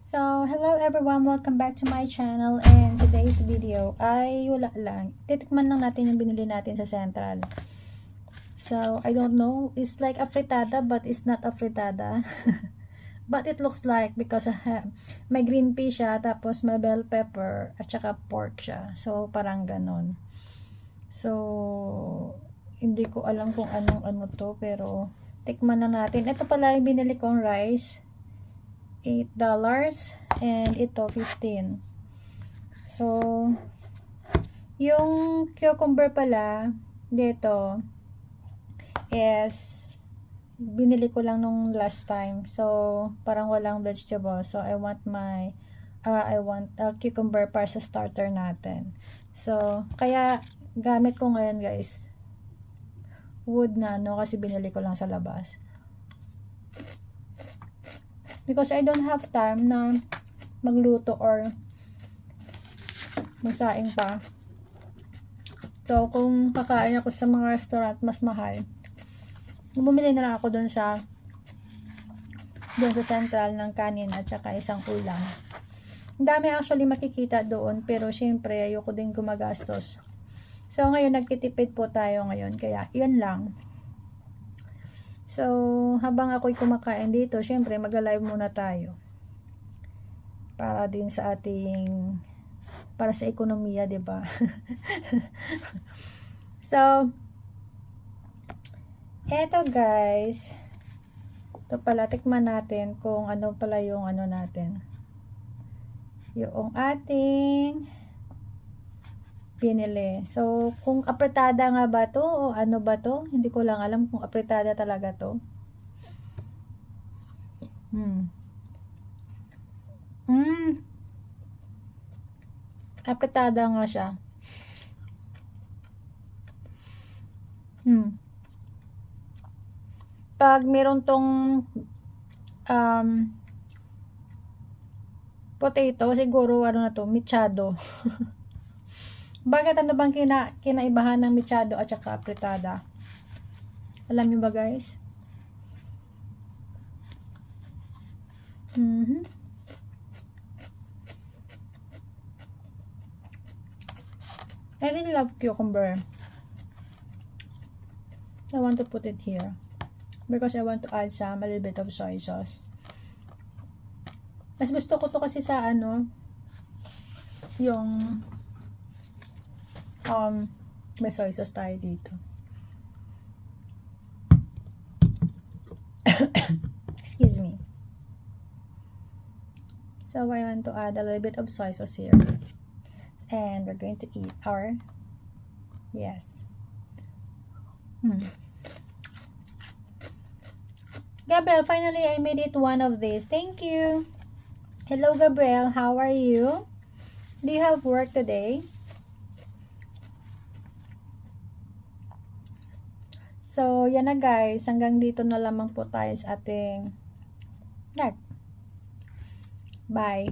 So, hello everyone, welcome back to my channel, and today's video ay wala lang. Titikman lang natin yung binili natin sa Central. So, I don't know, it's like a fritada but it's not a fritada. But it looks like because may green pea siya, tapos may bell pepper, at saka pork siya. So, parang ganon. So, hindi ko alam kung anong ano to, pero tikman na natin. Ito pala yung binili kong rice. $8 and ito 15. So yung cucumber pala dito is binili ko lang nung last time, so parang walang vegetable, so I want cucumber para sa starter natin. So kaya gamit ko ngayon guys wood na kasi binili ko lang sa labas because I don't have time na magluto or magsaing pa. So, kung kakain ako sa mga restaurant mas mahal, bumili na lang ako doon sa Central ng kanin at saka isang ulam. Ang dami actually makikita doon, pero syempre ayoko din gumagastos. So, ngayon nagtitipid po tayo ngayon, kaya yun lang. So, habang ako'y kumakain dito, syempre magla-live muna tayo. Para din sa ating, para sa ekonomiya, 'di ba? So, eto guys. Ito pala, tikman natin kung ano pala yung ano natin. Yung ating pinili. So, kung apretada nga ba to o ano ba to? Hindi ko lang alam kung apretada talaga to. Apretada nga siya. Pag meron tong potato, siguro ano na to, mechado. Bakit ano bang kinaibahan ng mechado at saka apretada? Alam niyo ba guys? I really love cucumber. I want to put it here because I want to add a little bit of soy sauce. Mas gusto ko to kasi sa ano, yung may soy sauce tayo dito. Excuse me. So I want to add a little bit of soy sauce here. And we're going to eat our, yes. Gabriel, finally I made it one of these. Thank you. Hello Gabriel, how are you? Do you have work today? So, yan na guys. Hanggang dito na lamang po tayo sa ating vlog. Bye.